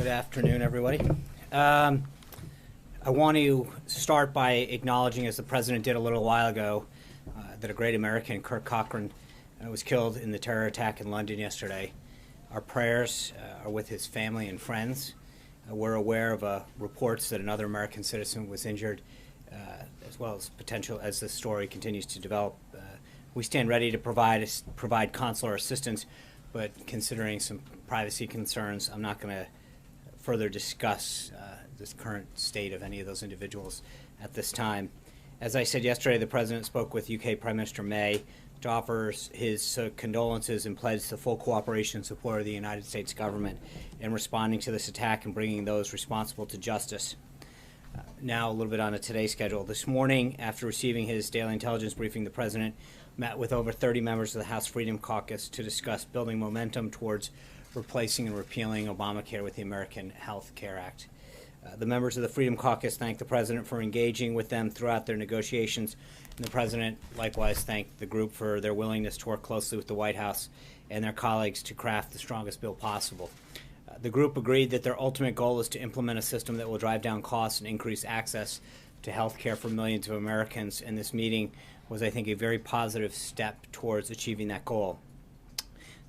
Good afternoon, everybody. I want to start by acknowledging, as the President did a little while ago, that a great American, Kirk Cochran, was killed in the terror attack in London yesterday. Our prayers are with his family and friends. We're aware of reports that another American citizen was injured, as well as potential as the story continues to develop. We stand ready to provide consular assistance, but considering some privacy concerns, I'm not going to further discuss this current state of any of those individuals at this time. As I said yesterday, the President spoke with UK Prime Minister May to offer his condolences and pledge the full cooperation and support of the United States government in responding to this attack and bringing those responsible to justice. Now a little bit on a today's schedule. This morning, after receiving his daily intelligence briefing, the President met with over 30 members of the House Freedom Caucus to discuss building momentum towards replacing and repealing Obamacare with the American Health Care Act. The members of the Freedom Caucus thanked the President for engaging with them throughout their negotiations, and the President likewise thanked the group for their willingness to work closely with the White House and their colleagues to craft the strongest bill possible. The group agreed that their ultimate goal is to implement a system that will drive down costs and increase access to health care for millions of Americans, and this meeting was, I think, a very positive step towards achieving that goal.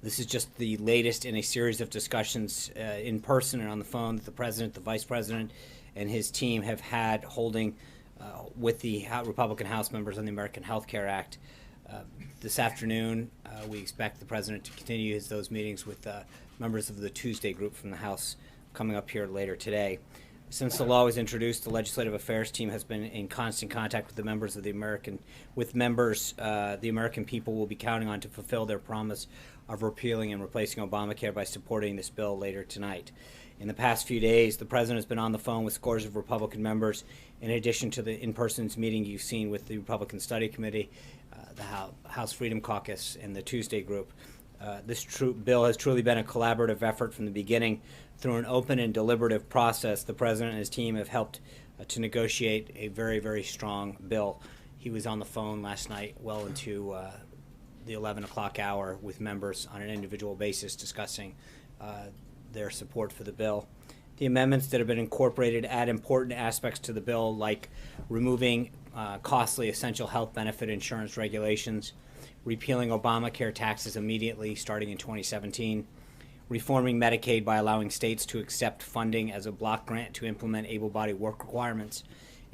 This is just the latest in a series of discussions in person and on the phone that the President, the Vice President, and his team have had holding with the Republican House members on the American Health Care Act. This afternoon, we expect the President to continue those meetings with members of the Tuesday group from the House coming up here later today. Since the law was introduced, the Legislative Affairs team has been in constant contact with the members of the American people will be counting on to fulfill their promise of repealing and replacing Obamacare by supporting this bill later tonight. In the past few days, the President has been on the phone with scores of Republican members, in addition to the in-person meeting you've seen with the Republican Study Committee, the House Freedom Caucus, and the Tuesday group. This bill has truly been a collaborative effort from the beginning. Through an open and deliberative process, the President and his team have helped to negotiate a very, very strong bill. He was on the phone last night well into the 11 o'clock hour with members on an individual basis discussing their support for the bill. The amendments that have been incorporated add important aspects to the bill, like removing costly essential health benefit insurance regulations, repealing Obamacare taxes immediately starting in 2017, reforming Medicaid by allowing states to accept funding as a block grant to implement able-bodied work requirements,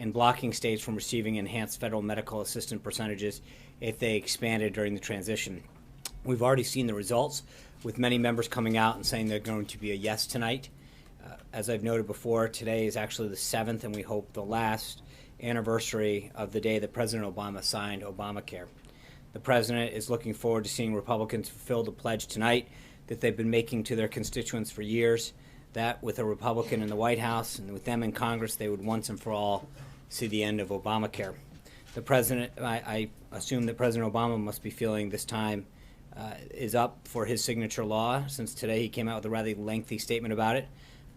and blocking states from receiving enhanced federal medical assistance percentages if they expanded during the transition. We've already seen the results, with many members coming out and saying they're going to be a yes tonight. As I've noted before, today is actually the 7th, and we hope the last anniversary of the day that President Obama signed Obamacare. The President is looking forward to seeing Republicans fulfill the pledge tonight that they've been making to their constituents for years, that with a Republican in the White House and with them in Congress, they would once and for all see the end of Obamacare. The President, I assume that President Obama must be feeling this time is up for his signature law, since today he came out with a rather lengthy statement about it,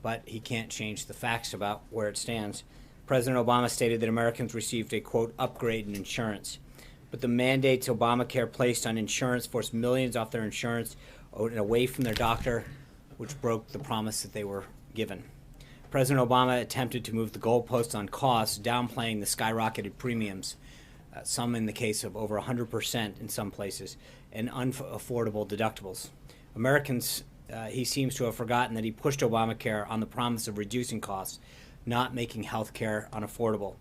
but he can't change the facts about where it stands. President Obama stated that Americans received a, quote, upgrade in insurance. But the mandates Obamacare placed on insurance forced millions off their insurance and away from their doctor, which broke the promise that they were given. President Obama attempted to move the goalposts on costs, downplaying the skyrocketed premiums, some in the case of over 100% in some places, and unaffordable deductibles. Americans, he seems to have forgotten that he pushed Obamacare on the promise of reducing costs, not making health care unaffordable.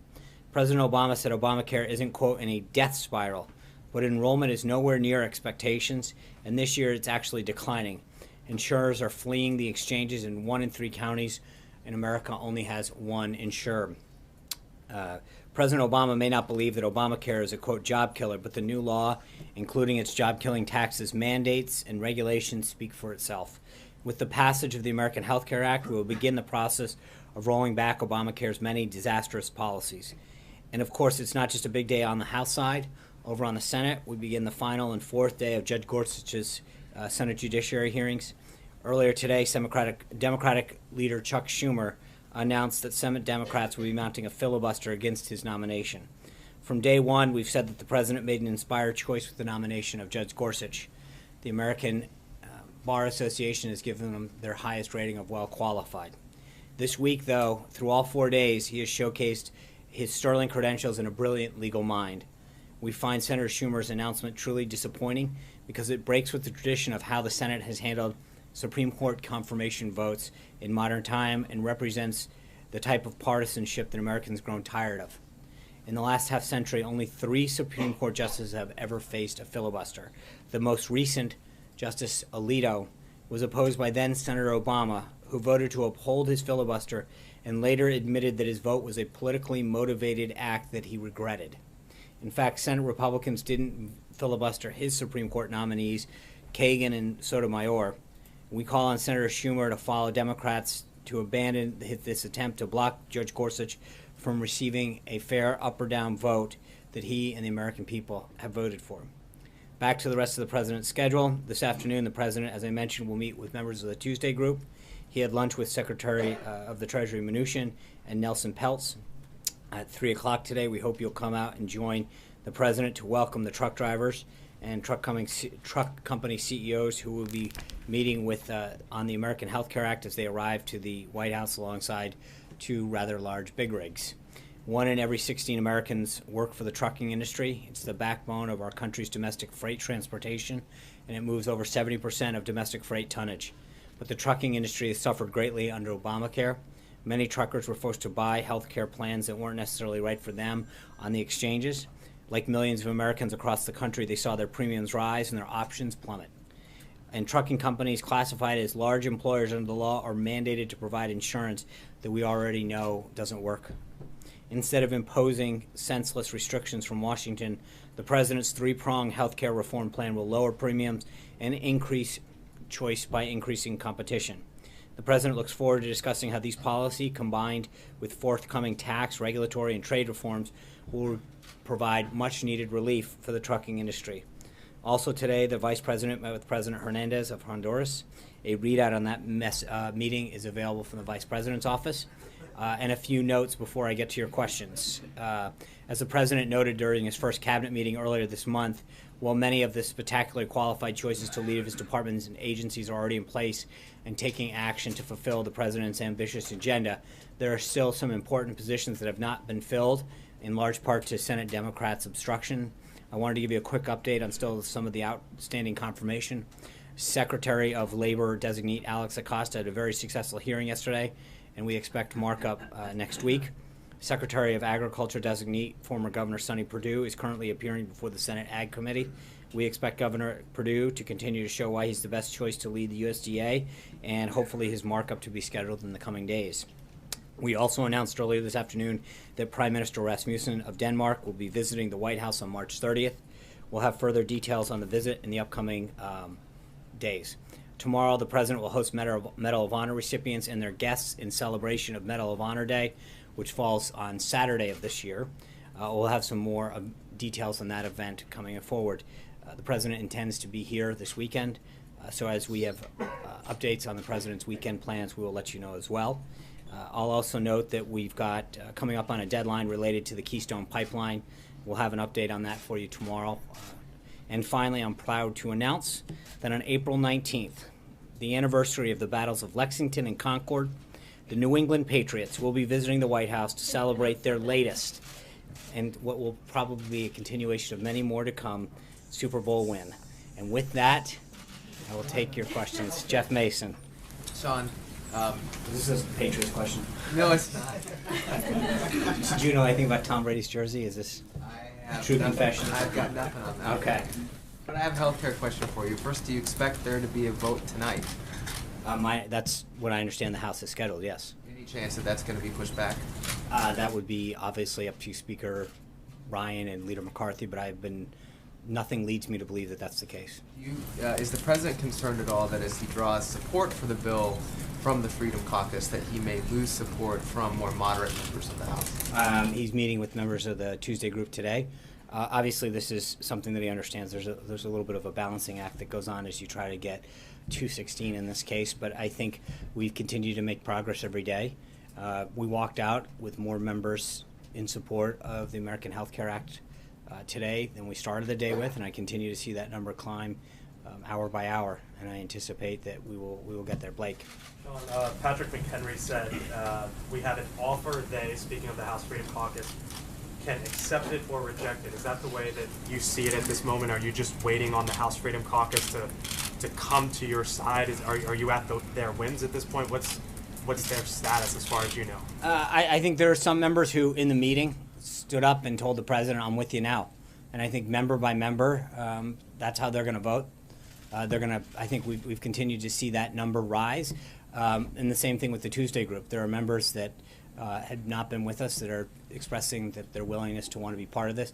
President Obama said Obamacare isn't, quote, in a death spiral, but enrollment is nowhere near expectations, and this year it's actually declining. Insurers are fleeing the exchanges in 1 in 3 counties, and America only has one insurer. President Obama may not believe that Obamacare is a, quote, job killer, but the new law, including its job-killing taxes, mandates, and regulations, speak for itself. With the passage of the American Health Care Act, we will begin the process of rolling back Obamacare's many disastrous policies. And of course, it's not just a big day on the House side. Over on the Senate, we begin the final and 4th day of Judge Gorsuch's Senate Judiciary hearings. Earlier today, Democratic leader Chuck Schumer announced that Senate Democrats will be mounting a filibuster against his nomination. From day one, we've said that the President made an inspired choice with the nomination of Judge Gorsuch. The American Bar Association has given them their highest rating of well qualified. This week, though, through all 4 days, he has showcased his sterling credentials and a brilliant legal mind. We find Senator Schumer's announcement truly disappointing because it breaks with the tradition of how the Senate has handled Supreme Court confirmation votes in modern time and represents the type of partisanship that Americans have grown tired of. In the last half century, only 3 Supreme Court justices have ever faced a filibuster. The most recent, Justice Alito, was opposed by then Senator Obama, who voted to uphold his filibuster and later admitted that his vote was a politically motivated act that he regretted. In fact, Senate Republicans didn't filibuster his Supreme Court nominees, Kagan and Sotomayor. We call on Senator Schumer to follow Democrats to abandon this attempt to block Judge Gorsuch from receiving a fair up or down vote that he and the American people have voted for. Back to the rest of the president's schedule. This afternoon, the president, as I mentioned, will meet with members of the Tuesday group. He had lunch with Secretary of the Treasury Mnuchin and Nelson Peltz at 3 o'clock today. We hope you'll come out and join the president to welcome the truck drivers and truck company CEOs who will be meeting with on the American Health Care Act as they arrive to the White House alongside 2 rather large big rigs. 1 in every 16 Americans work for the trucking industry. It's the backbone of our country's domestic freight transportation, and it moves over 70% of domestic freight tonnage. But the trucking industry has suffered greatly under Obamacare. Many truckers were forced to buy health care plans that weren't necessarily right for them on the exchanges. Like millions of Americans across the country, they saw their premiums rise and their options plummet. And trucking companies classified as large employers under the law are mandated to provide insurance that we already know doesn't work. Instead of imposing senseless restrictions from Washington, the president's 3-pronged health care reform plan will lower premiums and increase choice by increasing competition. The president looks forward to discussing how these policies, combined with forthcoming tax, regulatory, and trade reforms, will provide much-needed relief for the trucking industry. Also today, the vice president met with President Hernandez of Honduras. A readout on that meeting is available from the vice president's office. And a few notes before I get to your questions. As the president noted during his first cabinet meeting earlier this month, while many of the spectacularly qualified choices to lead his departments and agencies are already in place and taking action to fulfill the president's ambitious agenda, there are still some important positions that have not been filled, in large part to Senate Democrats' obstruction. I wanted to give you a quick update on still some of the outstanding confirmation. Secretary of Labor designate Alex Acosta had a very successful hearing yesterday, and we expect markup next week. Secretary of Agriculture designate former Governor Sonny Perdue is currently appearing before the Senate Ag Committee. We expect Governor Perdue to continue to show why he's the best choice to lead the USDA, and hopefully his markup to be scheduled in the coming days. We also announced earlier this afternoon that Prime Minister Rasmussen of Denmark will be visiting the White House on March 30th. We'll have further details on the visit in the upcoming days. Tomorrow, the president will host Medal of Honor recipients and their guests in celebration of Medal of Honor Day, which falls on Saturday of this year. We'll have some more details on that event coming forward. The president intends to be here this weekend, so as we have updates on the president's weekend plans, we will let you know as well. I'll also note that we've got coming up on a deadline related to the Keystone Pipeline. We'll have an update on that for you tomorrow. And finally, I'm proud to announce that on April 19th, the anniversary of the battles of Lexington and Concord, the New England Patriots will be visiting the White House to celebrate their latest, and what will probably be a continuation of many more to come, Super Bowl win. And with that, I will take your questions. Jeff Mason. Sean. This is a Patriots question. No, it's not. Did you know anything about Tom Brady's jersey? Is this true confession? I've got nothing on that. Okay. But I have a healthcare question for you. First, do you expect there to be a vote tonight? That's what I understand the House is scheduled, yes. Any chance that that's going to be pushed back? That would be obviously up to Speaker Ryan and Leader McCarthy, but nothing leads me to believe that that's the case. Is the president concerned at all that as he draws support for the bill from the Freedom Caucus that he may lose support from more moderate members of the House? He's meeting with members of the Tuesday group today. Obviously, this is something that he understands. There's a little bit of a balancing act that goes on as you try to get 216 in this case, but I think we've continued to make progress every day. We walked out with more members in support of the American Health Care Act today than we started the day with, and I continue to see that number climb hour by hour. and I anticipate that we will get there. Blake. Sean, Patrick McHenry said we have an offer. They, speaking of the House Freedom Caucus, can accept it or reject it. Is that the way that you see it at this moment? Are you just waiting on the House Freedom Caucus to come to your side? Are you at their whims at this point? What's their status as far as you know? I think there are some members who, in the meeting, stood up and told the president, "I'm with you now." And I think member by member, that's how they're going to vote. I think we've continued to see that number rise. And the same thing with the Tuesday group. There are members that had not been with us that are expressing that their willingness to want to be part of this.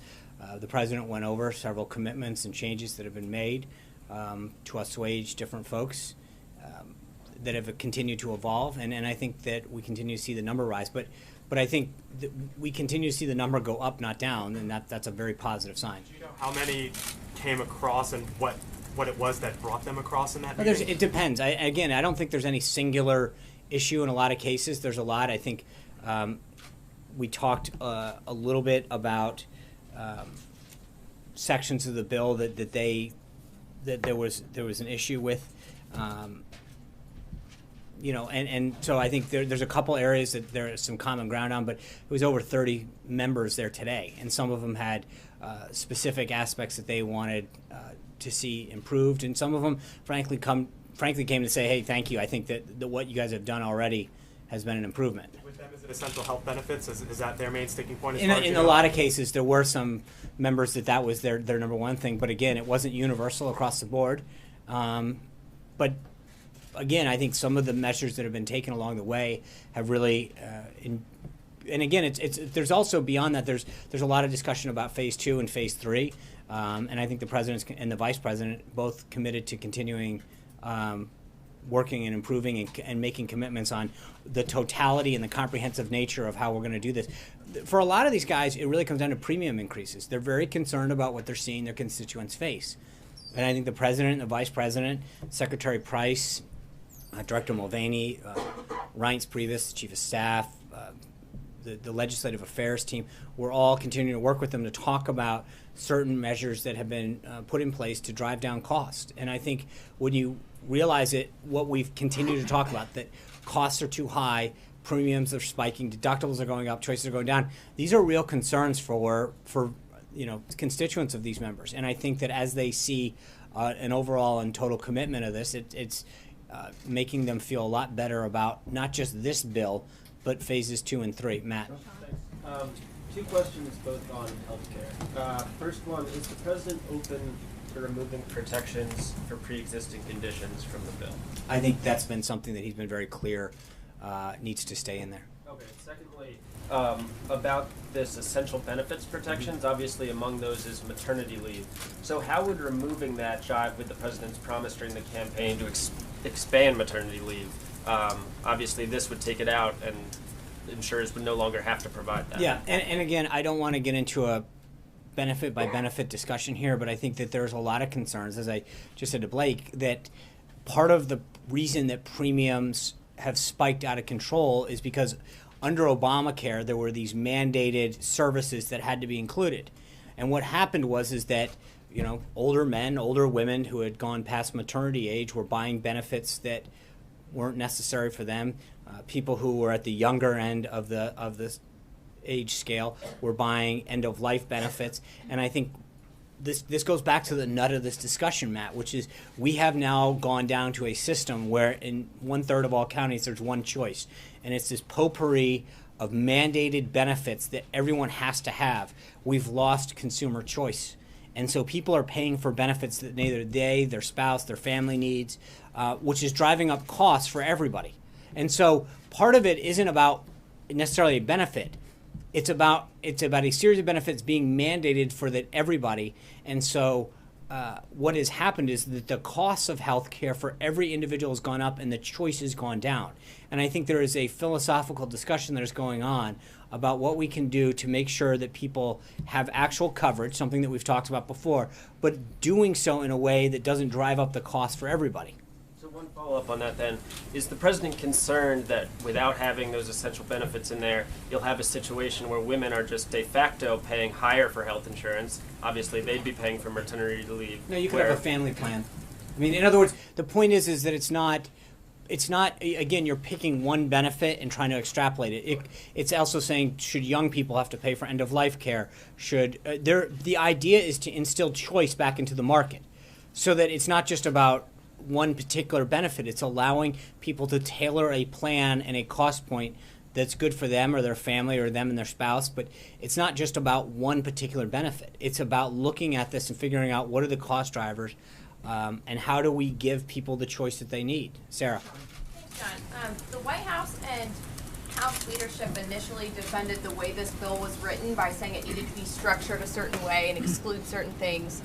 The president went over several commitments and changes that have been made to assuage different folks that have continued to evolve. And I think that we continue to see the number rise. But I think we continue to see the number go up, not down, and that's a very positive sign. Do you know how many came across and what it was that brought them across in that meeting? It depends. I don't think there's any singular issue in a lot of cases. There's a lot. I think we talked a little bit about sections of the bill that there was an issue with. And so I think there's a couple areas that there is some common ground on, but it was over 30 members there today, and some of them had specific aspects that they wanted to see improved, and some of them, frankly, came to say, "Hey, thank you. I think that what you guys have done already has been an improvement." With them, is it essential health benefits? Is that their main sticking point? In a lot of cases, there were some members that was their number one thing, but again, it wasn't universal across the board. But again, I think some of the measures that have been taken along the way have really, and again, it's there's also beyond that. There's a lot of discussion about phase 2 and phase 3, and I think the president and the vice president both committed to continuing working and improving and making commitments on the totality and the comprehensive nature of how we're going to do this. For a lot of these guys, it really comes down to premium increases. They're very concerned about what they're seeing their constituents face, and I think the president, the vice president, Secretary Price, Director Mulvaney, Reince Priebus, Chief of Staff, the Legislative Affairs team, we're all continuing to work with them to talk about certain measures that have been put in place to drive down cost. And I think when you realize it, what we've continued to talk about, that costs are too high, premiums are spiking, deductibles are going up, choices are going down, these are real concerns for constituents of these members. And I think that as they see an overall and total commitment of this, it's making them feel a lot better about not just this bill, but phases 2 and 3. Matt. Thanks. 2 questions, both on healthcare. First one, is the president open to removing protections for pre-existing conditions from the bill? I think that's been something that he's been very clear needs to stay in there. Okay. Secondly, about this essential benefits protections, obviously among those is maternity leave. So how would removing that jive with the president's promise during the campaign to expand maternity leave? Obviously, this would take it out, and insurers would no longer have to provide that. Yeah, and again, I don't want to get into a benefit by benefit discussion here, but I think that there's a lot of concerns, as I just said to Blake, that part of the reason that premiums have spiked out of control is because under Obamacare, there were these mandated services that had to be included. And what happened is that older men, older women who had gone past maternity age were buying benefits that weren't necessary for them. People who were at the younger end of the age scale were buying end-of-life benefits. And I think this goes back to the nut of this discussion, Matt, which is we have now gone down to a system where in 1/3 of all counties there's one choice. And it's this potpourri of mandated benefits that everyone has to have. We've lost consumer choice. And so people are paying for benefits that neither they, their spouse, their family needs, which is driving up costs for everybody. And so part of it isn't about necessarily a benefit. It's about a series of benefits being mandated for that everybody. And so what has happened is that the costs of health care for every individual has gone up and the choice has gone down. And I think there is a philosophical discussion that is going on about what we can do to make sure that people have actual coverage, something that we've talked about before, but doing so in a way that doesn't drive up the cost for everybody. So one follow-up on that then, is the president concerned that without having those essential benefits in there, you'll have a situation where women are just de facto paying higher for health insurance? Obviously, they'd be paying for maternity leave. No, you could have a family plan. I mean, in other words, the point is that it's not, again, you're picking one benefit and trying to extrapolate it. It's also saying, should young people have to pay for end-of-life care? The idea is to instill choice back into the market so that it's not just about one particular benefit. It's allowing people to tailor a plan and a cost point that's good for them or their family or them and their spouse, but it's not just about one particular benefit. It's about looking at this and figuring out what are the cost drivers and how do we give people the choice that they need. Sarah. Thanks, John. The White House and House leadership initially defended the way this bill was written by saying it needed to be structured a certain way and exclude certain things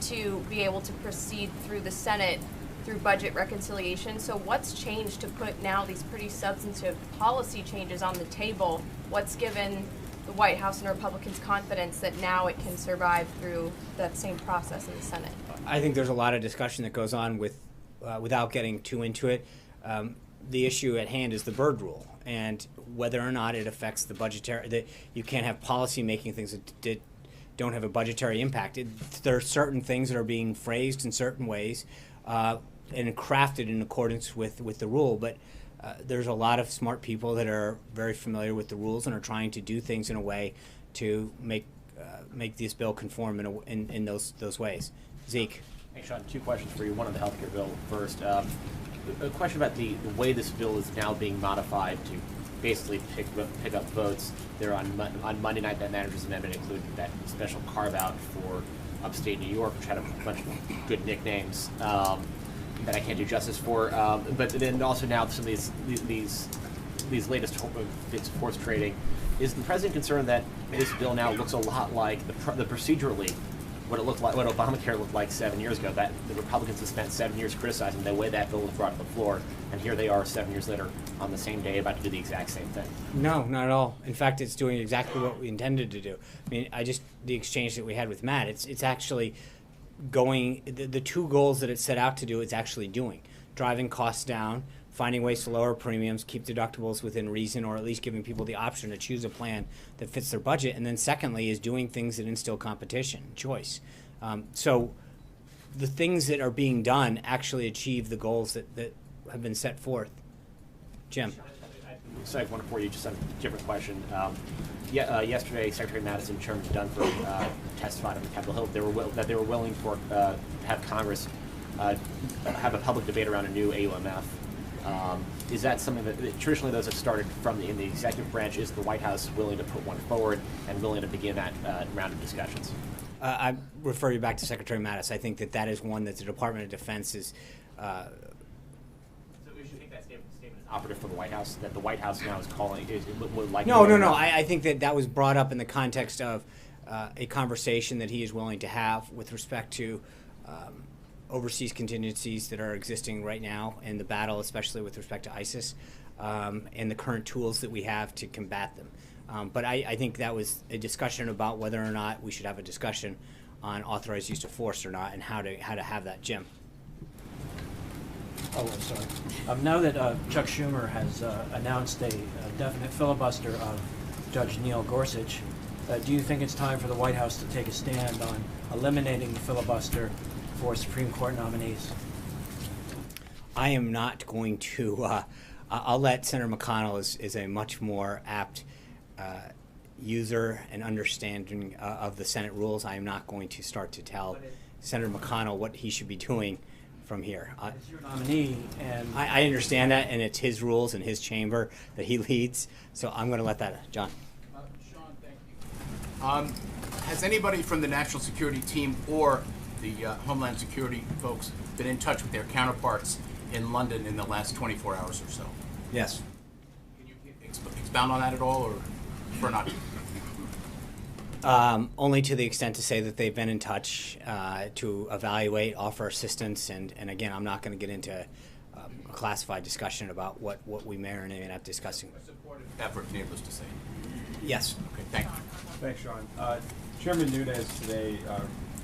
to be able to proceed through the Senate through budget reconciliation. So what's changed to put now these pretty substantive policy changes on the table? What's given the White House and Republicans confidence that now it can survive through that same process in the Senate? I think there's a lot of discussion that goes on without getting too into it. The issue at hand is the Byrd Rule and whether or not it affects the budgetary, that you can't have policy making things that don't have a budgetary impact. There are certain things that are being phrased in certain ways and crafted in accordance with the rule, but there's a lot of smart people that are very familiar with the rules and are trying to do things in a way to make this bill conform in those ways. Zeke. Hey, Sean, two questions for you. One on the healthcare bill first. A question about the way this bill is now being modified to basically pick up votes. There on Monday night, that manager's amendment included that special carve out for upstate New York, which had a bunch of good nicknames that I can't do justice for. But then also now some of these latest bits of horse trading. Is the president concerned that this bill now looks a lot like the procedurally what it looked like, what Obamacare looked like 7 years ago? That the Republicans have spent 7 years criticizing the way that bill was brought to the floor, and here they are 7 years later on the same day about to do the exact same thing. No, not at all. In fact, it's doing exactly what we intended to do. I mean, the exchange that we had with Matt, it's actually going, the two goals that it set out to do, it's actually doing. Driving costs down, finding ways to lower premiums, keep deductibles within reason, or at least giving people the option to choose a plan that fits their budget. And then secondly is doing things that instill competition, choice. So the things that are being done actually achieve the goals that have been set forth. Jim. So I have one for you, just on a different question. Yesterday, Secretary Madison and Chairman Dunford testified on Capitol Hill that they were willing for have Congress have a public debate around a new AUMF. Is that something that traditionally those have started from in the executive branch? Is the White House willing to put one forward and willing to begin that round of discussions? I refer you back to Secretary Mattis. I think that is one that the Department of Defense is. So we should take that statement is operative for the White House, that the White House now is calling would like. No. I think that was brought up in the context of a conversation that he is willing to have with respect to overseas contingencies that are existing right now in the battle, especially with respect to ISIS, and the current tools that we have to combat them. But I think that was a discussion about whether or not we should have a discussion on authorized use of force or not, and how to have that. Jim. Oh, I'm sorry. Now that Chuck Schumer has announced a definite filibuster of Judge Neil Gorsuch, do you think it's time for the White House to take a stand on eliminating the filibuster for Supreme Court nominees? I am not going to. I'll let Senator McConnell is a much more apt user and understanding of the Senate rules. I am not going to start to tell Senator McConnell what he should be doing from here. It's your nominee, and I understand that, and it's his rules and his chamber that he leads. So I'm going to let that, John. Sean, thank you. Has anybody from the National Security Team or the Homeland Security folks been in touch with their counterparts in London in the last 24 hours or so? Yes. Can you expound on that at all, or for not? Only to the extent to say that they've been in touch to evaluate, offer assistance, and again, I'm not going to get into a classified discussion about what we may or may not be discussing. A supportive effort, needless to say. Yes. Okay, thank you. Thanks, Sean. Chairman Nunes today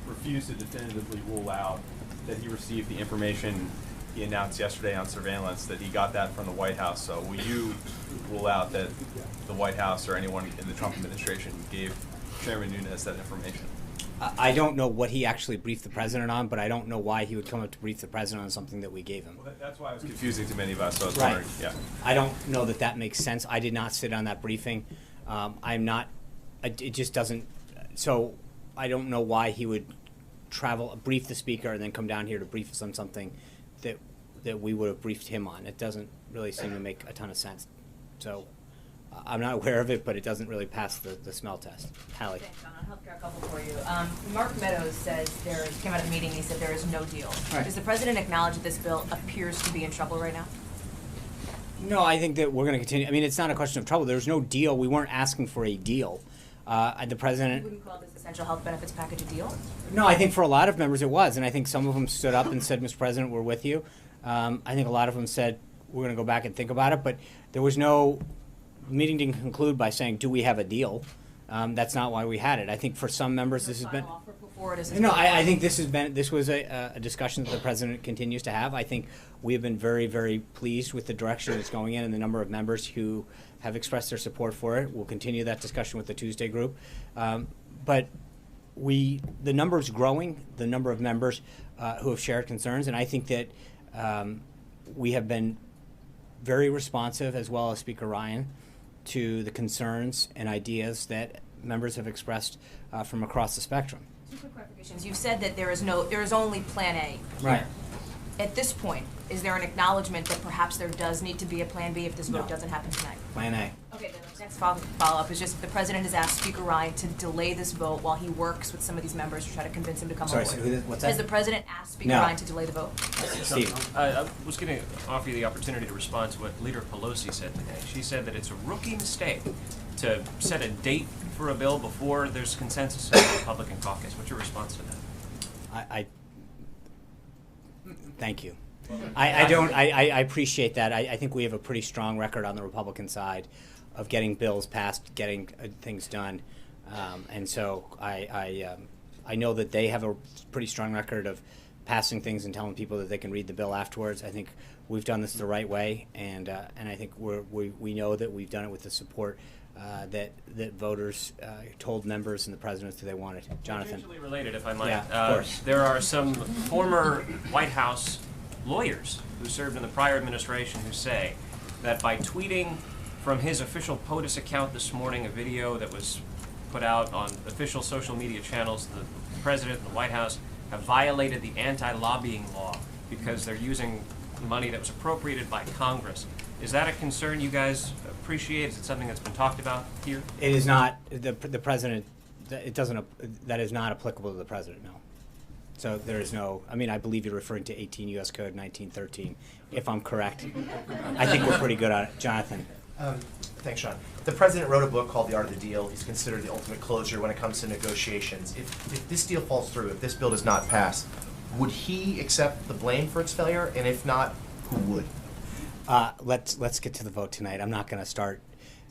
refused to definitively rule out that he received the information he announced yesterday on surveillance, that he got that from the White House. So will you rule out that the White House or anyone in the Trump administration gave Chairman Nunes that information? I don't know what he actually briefed the president on, but I don't know why he would come up to brief the president on something that we gave him. Well, that's why it was confusing to many of us, so I was Right. wondering, yeah. I don't know that that makes sense. I did not sit on that briefing. I'm not, it just doesn't, so I don't know why he would brief the speaker and then come down here to brief us on something that we would have briefed him on. It doesn't really seem to make a ton of sense. So I'm not aware of it, but it doesn't really pass the smell test. Hallie. Thanks, John. On healthcare, a couple for you. Mark Meadows says came out of a meeting, he said there is no deal. Right. Does the president acknowledge that this bill appears to be in trouble right now? No, I think that we're going to continue. I mean, it's not a question of trouble. There's no deal. We weren't asking for a deal. The You president. wouldn't call this essential health benefits package a deal? No, I think for a lot of members it was, and I think some of them stood up and said, "Mr. President, we're with you." I think a lot of them said, "We're going to go back and think about it," but there was no. The meeting didn't conclude by saying, "Do we have a deal?" That's not why we had it. I think for some members this has been. Final offer put forward as No, I think this was a discussion that the president continues to have. I think we have been very, very pleased with the direction it's going in and the number of members who have expressed their support for it. We'll continue that discussion with the Tuesday group, but the number is growing. The number of members who have shared concerns, and I think that we have been very responsive, as well as Speaker Ryan, to the concerns and ideas that members have expressed from across the spectrum. Two quick clarifications. You've said that there is only Plan A. Right. At this point, is there an acknowledgement that perhaps there does need to be a Plan B if this vote No. doesn't happen tonight? Plan A. Okay, then the next follow-up is just the president has asked Speaker Ryan to delay this vote while he works with some of these members to try to convince him to come Sorry, on so board. what's that? Has the president asked Speaker No. Ryan to delay the vote? Steve. I was going to offer you the opportunity to respond to what Leader Pelosi said today. She said that it's a rookie mistake to set a date for a bill before there's consensus in the Republican caucus. What's your response to that? Thank you. I appreciate that. I think we have a pretty strong record on the Republican side of getting bills passed, getting things done, and so I know that they have a pretty strong record of passing things and telling people that they can read the bill afterwards. I think we've done this the right way, and I think we know that we've done it with the support that voters told members and the president that they wanted. Jonathan. Tangentially related, if I might. Yeah, of course. There are some former White House lawyers who served in the prior administration who say that by tweeting from his official POTUS account this morning a video that was put out on official social media channels, the president and the White House have violated the anti-lobbying law because they're using money that was appropriated by Congress. Is that a concern you guys appreciate? Is it something that's been talked about here? It is not the president. It doesn't. That is not applicable to the president. No. So there is no. I mean, I believe you're referring to 18 U.S. Code 1913, if I'm correct. I think we're pretty good on it, Jonathan. Thanks, Sean. The president wrote a book called The Art of the Deal. He's considered the ultimate closer when it comes to negotiations. If this deal falls through, if this bill does not pass, would he accept the blame for its failure? And if not, who would? Let's get to the vote tonight. I'm not going to start.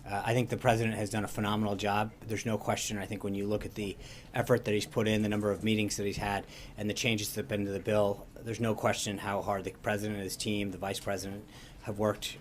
I think the president has done a phenomenal job. There's no question. I think when you look at the effort that he's put in, the number of meetings that he's had, and the changes that have been to the bill, there's no question how hard the president and his team, the vice president, have worked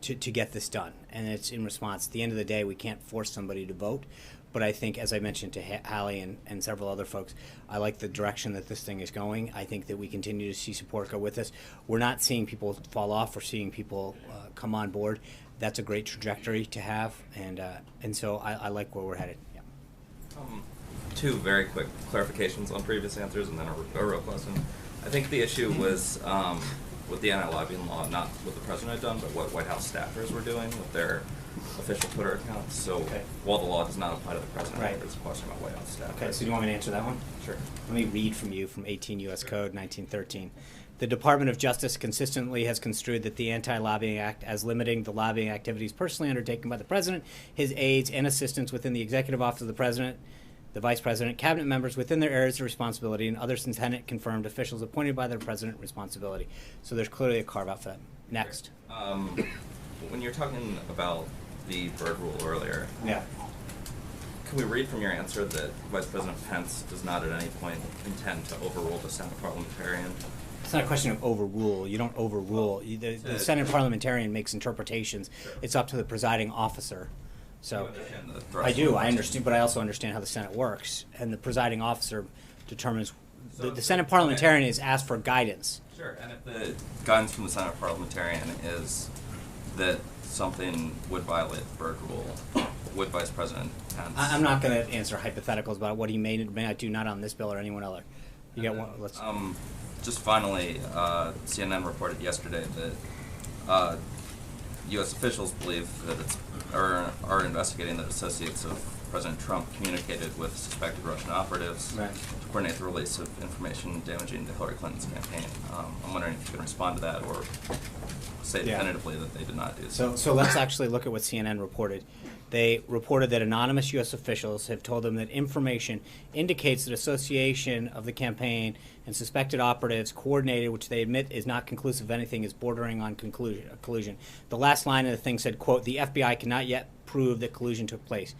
to get this done. And it's in response. At the end of the day, we can't force somebody to vote. But I think, as I mentioned to Hallie and several other folks, I like the direction that this thing is going. I think that we continue to see support go with us. We're not seeing people fall off. We're seeing people come on board. That's a great trajectory to have, and so I like where we're headed. Yeah. Two very quick clarifications on previous answers, and then a real question. I think the issue was with the anti-lobbying law, not what the president had done, but what White House staffers were doing with their official Twitter accounts. So while the law does not apply to the president, Right. there's a question about White House staffers. Okay, so do you want me to answer that one? Sure. Let me read from you from 18 U.S. Code 1913. The Department of Justice consistently has construed that the Anti-Lobbying Act as limiting the lobbying activities personally undertaken by the President, his aides, and assistants within the Executive Office of the President, the Vice President, Cabinet members within their areas of responsibility, and other Senate-confirmed officials appointed by the President responsibility. So there's clearly a carve-out for that. Next. When you're talking about the Byrd rule earlier, Yeah. can we read from your answer that Vice President Pence does not at any point intend to overrule the Senate parliamentarian? It's not a question of overrule. You don't overrule. The Senate parliamentarian makes interpretations. Sure. It's up to the presiding officer So understand the I thrust do. of I it. understand, but I also understand how the Senate works, and the presiding officer determines. So The Senate parliamentarian is asked for guidance. Sure, and if the guidance from the Senate parliamentarian is that something would violate the Byrd rule, would Vice President Pence? I'm not going to answer hypotheticals about what he may or may not do, not on this bill or anyone other. You got one. Let's. Just finally, CNN reported yesterday that U.S. officials believe that are investigating that associates of President Trump communicated with suspected Russian operatives Right. to coordinate the release of information damaging to Hillary Clinton's campaign. I'm wondering if you can respond to that or say Yeah. definitively that they did not do so. So let's actually look at what CNN reported. They reported that anonymous U.S. officials have told them that information indicates that association of the campaign and suspected operatives coordinated, which they admit is not conclusive of anything, is bordering on collusion. The last line of the thing said, quote, "The FBI cannot yet prove that collusion took place."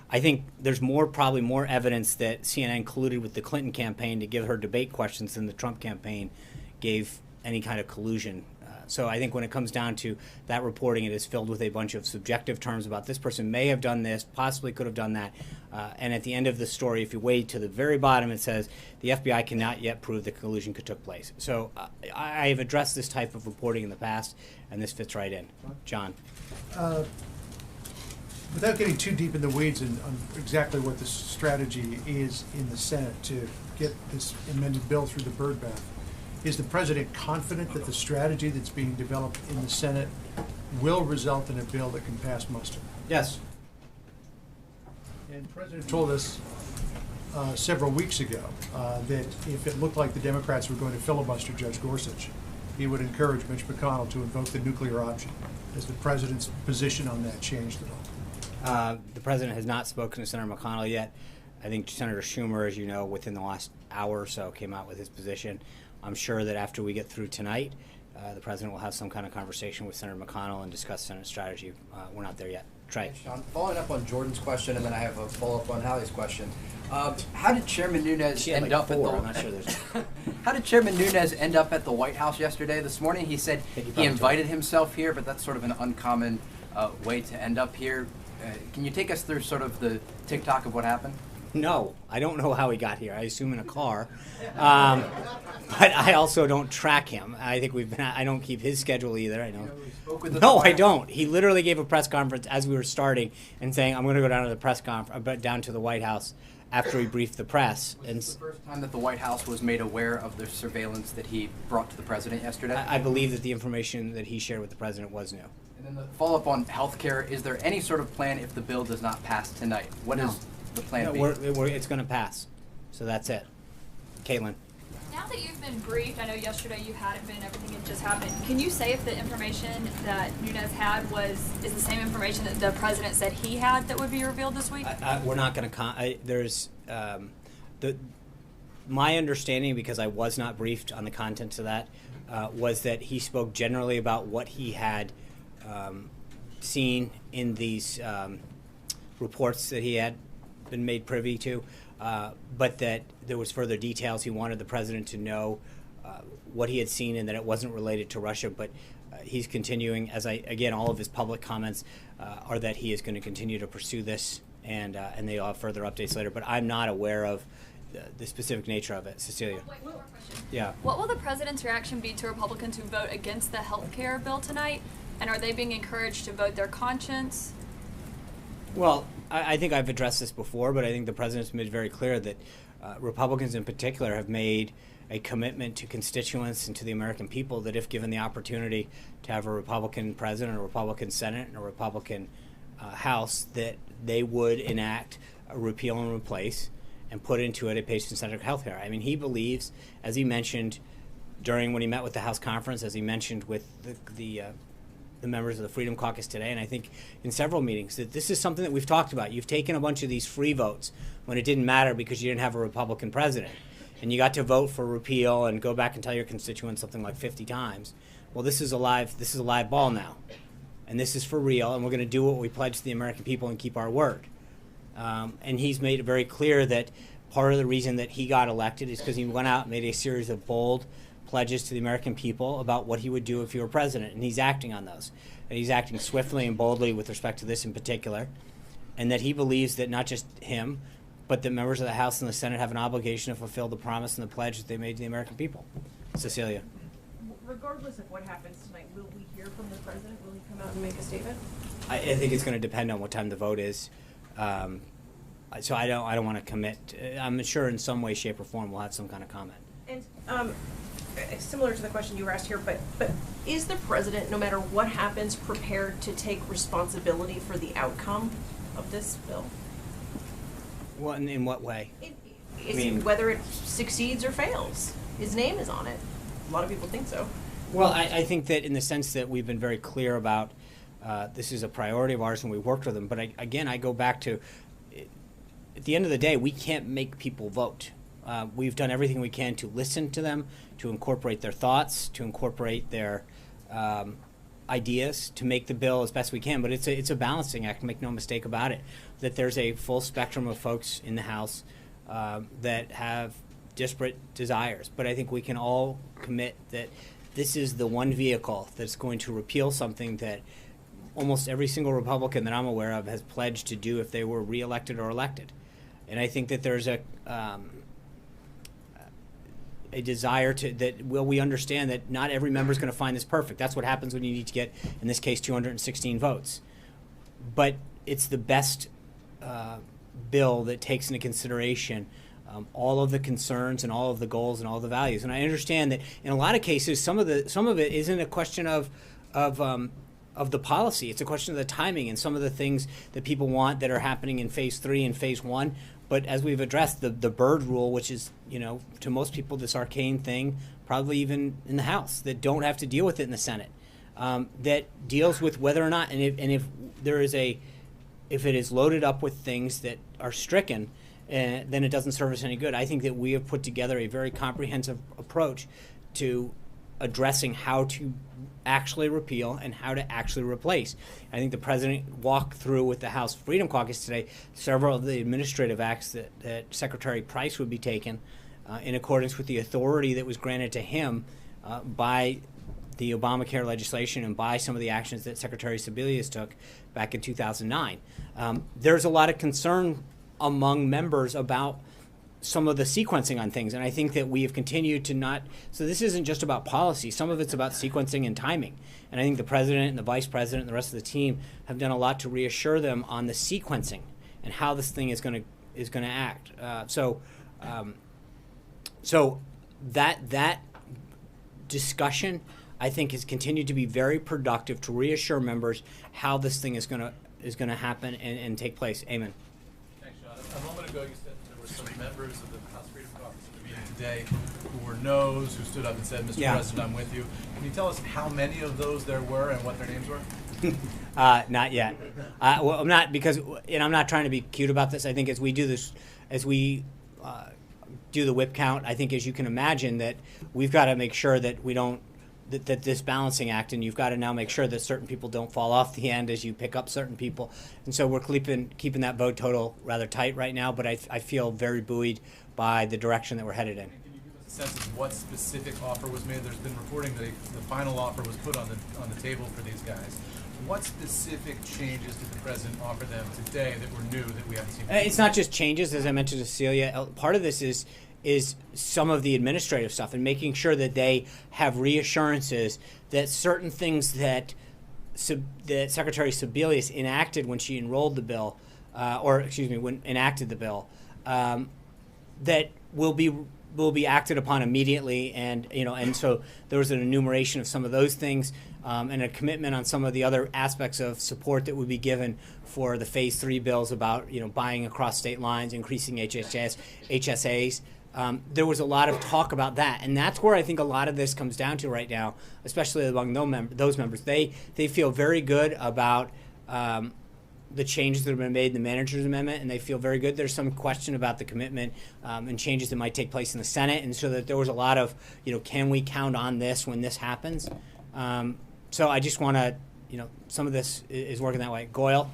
I think there's probably more evidence that CNN colluded with the Clinton campaign to give her debate questions than the Trump campaign gave any kind of collusion. So I think when it comes down to that reporting, it is filled with a bunch of subjective terms about this person may have done this, possibly could have done that. And at the end of the story, if you wade to the very bottom, it says the FBI cannot yet prove that collusion took place. So I have addressed this type of reporting in the past, and this fits right in. John. Without getting too deep in the weeds on exactly what the strategy is in the Senate to get this amended bill through the Byrd bath, is the President confident that the strategy that's being developed in the Senate will result in a bill that can pass muster? Yes. And the President told us several weeks ago that if it looked like the Democrats were going to filibuster Judge Gorsuch, he would encourage Mitch McConnell to invoke the nuclear option. Has the President's position on that changed at all? The President has not spoken to Senator McConnell yet. I think Senator Schumer, as you know, within the last hour or so came out with his position. I'm sure that after we get through tonight, the President will have some kind of conversation with Senator McConnell and discuss Senate strategy. We're not there yet. Trey. Sean, following up on Jordan's question, and then I have a follow-up on Hallie's question. How did Chairman Nunes end up at the? I'm not sure there's. How did Chairman Nunes end up at the White House yesterday? This morning he said he invited himself here, but that's sort of an uncommon way to end up here. Can you take us through sort of the tick-tock of what happened? No, I don't know how he got here. I assume in a car, but I also don't track him. I think I don't keep his schedule either. I don't. No, I don't. He literally gave a press conference as we were starting and saying, "I'm going to go down to the press conference, down to the White House." After he briefed the press. Was this the first time that the White House was made aware of the surveillance that he brought to the President yesterday? I believe that the information that he shared with the President was new. And then the follow-up on health care, is there any sort of plan if the bill does not pass tonight? What is the plan B? It's going to pass. So that's it. Caitlin. Now that you've been briefed, I know yesterday you hadn't been, everything had just happened. Can you say if the information that Nunes had is the same information that the President said he had that would be revealed this week? We're not going to. There's my understanding, because I was not briefed on the contents of that, was that he spoke generally about what he had seen in these reports that he had been made privy to, but that there was further details. He wanted the President to know what he had seen and that it wasn't related to Russia, but he's continuing, again, all of his public comments are that he is going to continue to pursue this, and they'll have further updates later, but I'm not aware of the specific nature of it. Cecilia. Wait, one more question. Yeah. What will the President's reaction be to Republicans who vote against the health care bill tonight? And are they being encouraged to vote their conscience? Well, I think I've addressed this before, but I think the President's made very clear that Republicans in particular have made a commitment to constituents and to the American people that if given the opportunity to have a Republican president, a Republican Senate, and a Republican House, that they would enact a repeal and replace and put into it a patient-centered health care. I mean, he believes, as he mentioned when he met with the House conference, as he mentioned with the members of the Freedom Caucus today, and I think in several meetings, that this is something that we've talked about. You've taken a bunch of these free votes when it didn't matter because you didn't have a Republican president. And you got to vote for repeal and go back and tell your constituents something like 50 times. Well, this is a live ball now. And this is for real, and we're going to do what we pledged to the American people and keep our word. And he's made it very clear that part of the reason that he got elected is because he went out and made a series of bold pledges to the American people about what he would do if he were president, and he's acting on those. And he's acting swiftly and boldly with respect to this in particular. and that he believes that not just him, but the members of the House and the Senate have an obligation to fulfill the promise and the pledge that they made to the American people. Cecilia. Regardless of what happens tonight, will we hear from the president? Will he come out and make a statement? I think it's going to depend on what time the vote is. So I don't want to commit. I'm sure in some way, shape, or form we'll have some kind of comment. And similar to the question you were asked here, but is the president, no matter what happens, prepared to take responsibility for the outcome of this bill? Well, in what way? Whether it succeeds or fails. His name is on it. A lot of people think so. Well, I think that in the sense that we've been very clear about this is a priority of ours and we worked with them. But again, I go back to, at the end of the day, we can't make people vote. We've done everything we can to listen to them, to incorporate their thoughts, to incorporate their ideas, to make the bill as best we can. But it's a balancing act, make no mistake about it, that there's a full spectrum of folks in the House that have disparate desires. But I think we can all commit that this is the one vehicle that's going to repeal something that almost every single Republican that I'm aware of has pledged to do if they were reelected or elected. And I think that there's a desire we understand that not every member is going to find this perfect. That's what happens when you need to get, in this case, 216 votes. But it's the best bill that takes into consideration all of the concerns and all of the goals and all the values. And I understand that in a lot of cases, some of it isn't a question of the policy. It's a question of the timing and some of the things that people want that are happening in phase 3 and phase 1. But as we've addressed, the Byrd rule, which is, to most people this arcane thing, probably even in the House, that don't have to deal with it in the Senate, that deals with whether or not, and if it is loaded up with things that are stricken, then it doesn't serve us any good. I think that we have put together a very comprehensive approach to addressing how to actually repeal and how to actually replace. I think the president walked through with the House Freedom Caucus today several of the administrative acts that Secretary Price would be taking in accordance with the authority that was granted to him by the Obamacare legislation and by some of the actions that Secretary Sebelius took back in 2009. There's a lot of concern among members about some of the sequencing on things, and I think that we have continued to not. So this isn't just about policy. Some of it's about sequencing and timing, and I think the president and the vice president and the rest of the team have done a lot to reassure them on the sequencing and how this thing is going to act. So that discussion, I think, has continued to be very productive to reassure members how this thing is going to happen and take place. Amen. Thanks, John. A moment ago, you said there were some members of the House Freedom Caucus at the meeting today who were no's, who stood up and said, Mr. President, I'm with you. Can you tell us how many of those there were and what their names were? Not yet. Well, I'm not, because, and I'm not trying to be cute about this. I think as we do this, as we do the whip count, I think, as you can imagine, that we've got to make sure that we don't, that this balancing act, and you've got to now make sure that certain people don't fall off the end as you pick up certain people. And so we're keeping that vote total rather tight right now, but I feel very buoyed by the direction that we're headed in. Can you give us a sense of what specific offer was made? There's been reporting that the final offer was put on the table for these guys. What specific changes did the president offer them today that were new that we haven't seen before? It's not just changes, as I mentioned to Cecilia. Part of this is some of the administrative stuff and making sure that they have reassurances that certain things that Secretary Sebelius enacted when she enrolled the bill, when enacted the bill, that will be acted upon immediately, and so there was an enumeration of some of those things, and a commitment on some of the other aspects of support that would be given for the Phase 3 bills about buying across state lines, increasing HSAs. There was a lot of talk about that, and that's where I think a lot of this comes down to right now, especially among those members. They feel very good about the changes that have been made in the manager's amendment, and they feel very good. There's some question about the commitment and changes that might take place in the Senate, and so that there was a lot of, can we count on this when this happens? So I just want to, some of this is working that way. Goyle?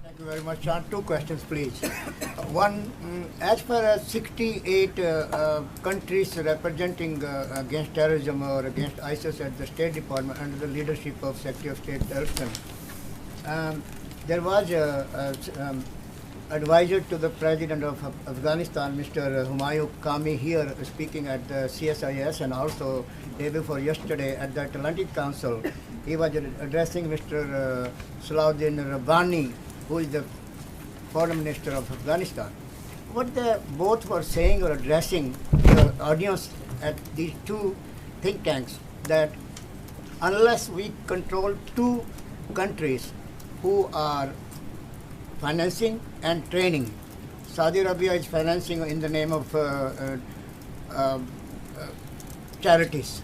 Thank you very much, John. 2 questions, please. One, as far as 68 countries representing against terrorism or against ISIS at the State Department under the leadership of Secretary of State Tillerson, there was a advisor to the president of Afghanistan, Mr. Humayun Kami, here speaking at the CSIS, and also day before yesterday at the Atlantic Council. He was addressing Mr. Salahuddin Rabbani, who is the foreign minister of Afghanistan. What they both were saying or addressing the audience at these two think tanks, that unless we control two countries who are financing and training, Saudi Arabia is financing in the name of charities,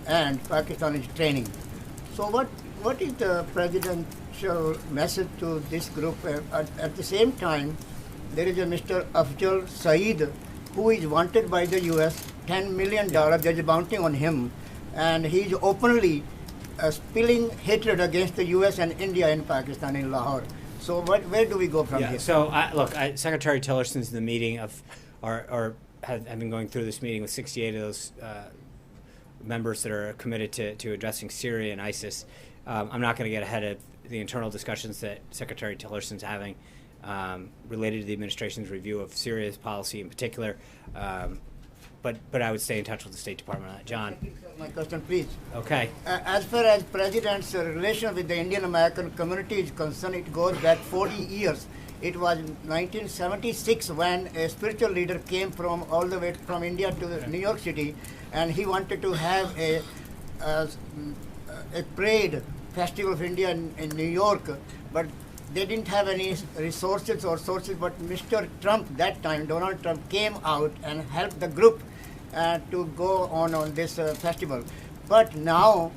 and Pakistan is training. So what is the presidential message to this group? At the same time, there is a Mr. Afjal Saeed who is wanted by the U.S. $10 million. There is a bounty on him, and he is openly spilling hatred against the U.S. and India in Pakistan, in Lahore. So where do we go from here? So look, Secretary Tillerson's in the meeting of, have been going through this meeting with 68 of those members that are committed to addressing Syria and ISIS. I'm not going to get ahead of the internal discussions that Secretary Tillerson's having related to the administration's review of Syria's policy in particular. But I would stay in touch with the State Department on that. John? My question, please. Okay. As far as President's relation with the Indian American community is concerned, it goes back 40 years. It was 1976 when a spiritual leader came from all the way from India to New York City, and he wanted to have a parade, Festival of India in New York, but they didn't have any resources or sources. But Mr. Trump, that time, Donald Trump, came out and helped the group to go on this festival. But now,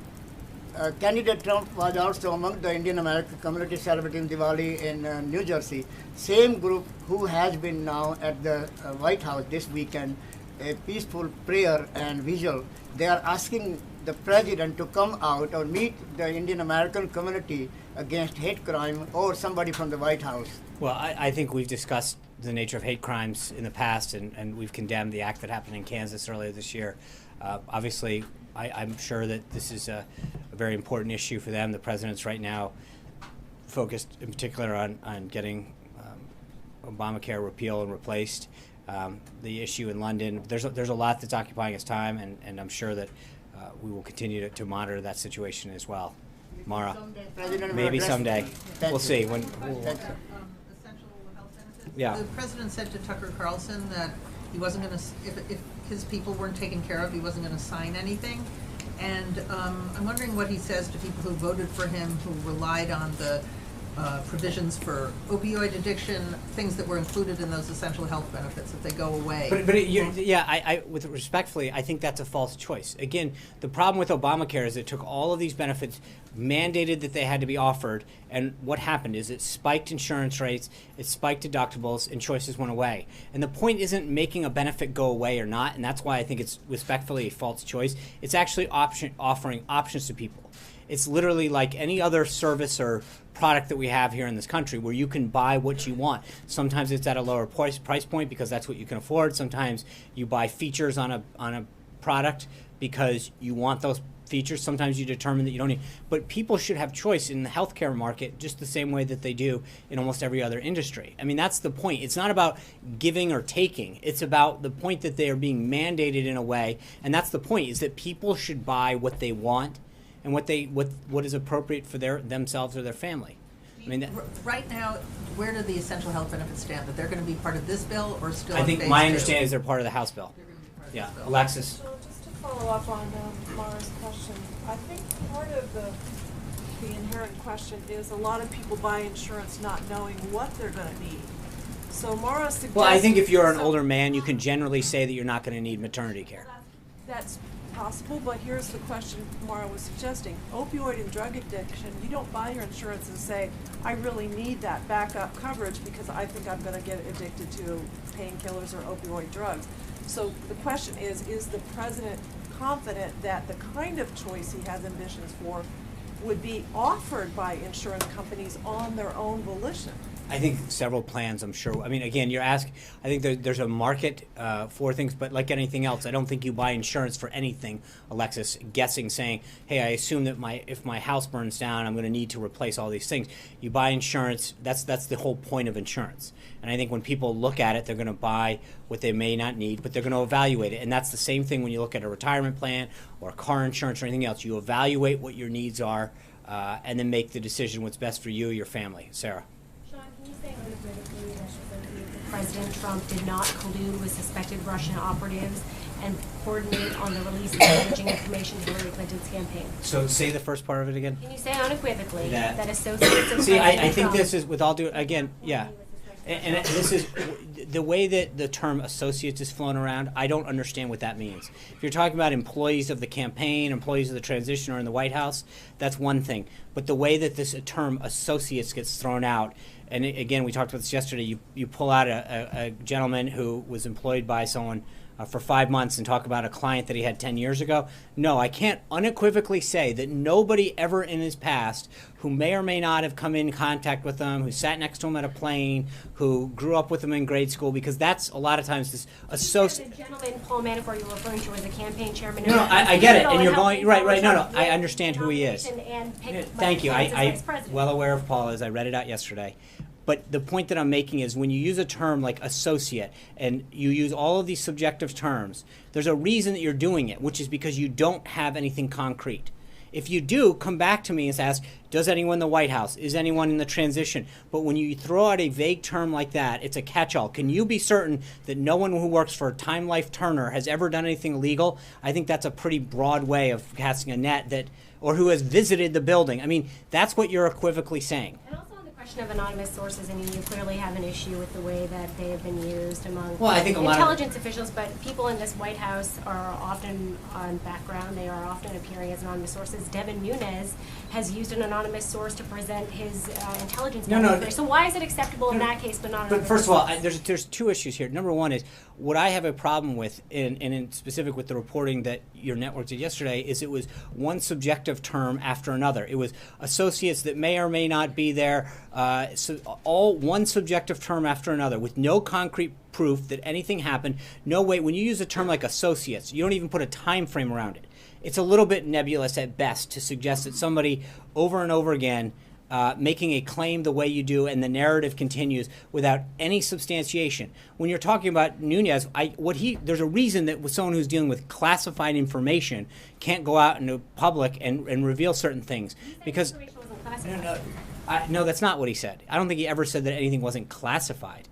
candidate Trump was also among the Indian American community celebrating Diwali in New Jersey. Same group who has been now at the White House this weekend, a peaceful prayer and vigil. They are asking the president to come out or meet the Indian American community against hate crime, or somebody from the White House. Well, I think we've discussed the nature of hate crimes in the past, and we've condemned the act that happened in Kansas earlier this year. Obviously, I'm sure that this is a very important issue for them. The president's right now focused in particular on getting Obamacare repealed and replaced. The issue in London, there's a lot that's occupying his time, and I'm sure that we will continue to monitor that situation as well. Mara, maybe someday. We'll see. Essential health benefits. Yeah. The president said to Tucker Carlson that he wasn't going to, if his people weren't taken care of, he wasn't going to sign anything. And I'm wondering what he says to people who voted for him, who relied on the provisions for opioid addiction, things that were included in those essential health benefits, if they go away. With respectfully, I think that's a false choice. Again, the problem with Obamacare is it took all of these benefits, mandated that they had to be offered, and what happened is it spiked insurance rates, it spiked deductibles, and choices went away. And the point isn't making a benefit go away or not, and that's why I think it's respectfully a false choice. It's actually offering options to people. It's literally like any other service or product that we have here in this country, where you can buy what you want. Sometimes it's at a lower price point because that's what you can afford. Sometimes you buy features on a product because you want those features. Sometimes you determine that you don't need. But people should have choice in the healthcare market just the same way that they do in almost every other industry. I mean, that's the point. It's not about giving or taking. It's about the point that they are being mandated in a way, and that's the point, is that people should buy what they want and what is appropriate for themselves or their family. I mean, right now, where do the essential health benefits stand? That they're going to be part of this bill, or still? I think my understanding is they're part of the House bill. Yeah, Alexis. So just to follow up on Mara's question, I think part of the inherent question is a lot of people buy insurance not knowing what they're going to need. So Mara suggests. Well, I think if you're an older man, you can generally say that you're not going to need maternity care. That's possible, but here's the question Mara was suggesting. Opioid and drug addiction, you don't buy your insurance and say, I really need that backup coverage because I think I'm going to get addicted to painkillers or opioid drugs. So the question is the president confident that the kind of choice he has ambitions for would be offered by insurance companies on their own volition? I think several plans, I'm sure. I mean, again, you're asking, I think there's a market for things, but like anything else, I don't think you buy insurance for anything, Alexis, guessing, saying, hey, I assume that if my house burns down, I'm going to need to replace all these things. You buy insurance, that's the whole point of insurance. And I think when people look at it, they're going to buy what they may not need, but they're going to evaluate it. And that's the same thing when you look at a retirement plan or car insurance or anything else. You evaluate what your needs are and then make the decision what's best for you or your family. Sarah. President Trump did not collude with suspected Russian operatives and coordinate on the release of damaging information to Hillary Clinton's campaign. So say the first part of it again. Can you say unequivocally that associates of See, I President think Trump this is, with all due, again, yeah. And this is, the way that the term associates is flown around, I don't understand what that means. If you're talking about employees of the campaign, employees of the transition, or in the White House, that's one thing. But the way that this term associates gets thrown out, and again, we talked about this yesterday, you pull out a gentleman who was employed by someone for 5 months and talk about a client that he had 10 years ago. No, I can't unequivocally say that nobody ever in his past who may or may not have come in contact with him, who sat next to him at a plane, who grew up with him in grade school, because that's a lot of times this associate. The gentleman, Paul Manafort, you're referring to as a campaign chairman. No, I get it, and you're going, right, no, I understand who he is. Thank you, I'm well aware of Paul, as I read it out yesterday. But the point that I'm making is when you use a term like associate and you use all of these subjective terms, there's a reason that you're doing it, which is because you don't have anything concrete. If you do, come back to me and ask, does anyone in the White House? Is anyone in the transition? But when you throw out a vague term like that, it's a catch-all. Can you be certain that no one who works for Time Life Turner has ever done anything illegal? I think that's a pretty broad way of casting a net that, or who has visited the building. I mean, that's what you're equivocally saying. Question of anonymous sources, I mean, you clearly have an issue with the way that they have been used among I think intelligence officials, but people in this White House are often on background. They are often appearing as anonymous sources. Devin Nunes has used an anonymous source to present his intelligence. So why is it acceptable in that case, but not in other first of all, there's two issues here. Number one is, what I have a problem with, and in specific with the reporting that your network did yesterday, is it was one subjective term after another. It was associates that may or may not be there, so all one subjective term after another with no concrete proof that anything happened. No way. When you use a term like associates, you don't even put a time frame around it. It's a little bit nebulous at best to suggest that somebody over and over again making a claim the way you do and the narrative continues without any substantiation. When you're talking about Nunes, there's a reason that with someone who's dealing with classified information can't go out into public and reveal certain things because no, that's not what he said. I don't think he ever said that anything wasn't classified.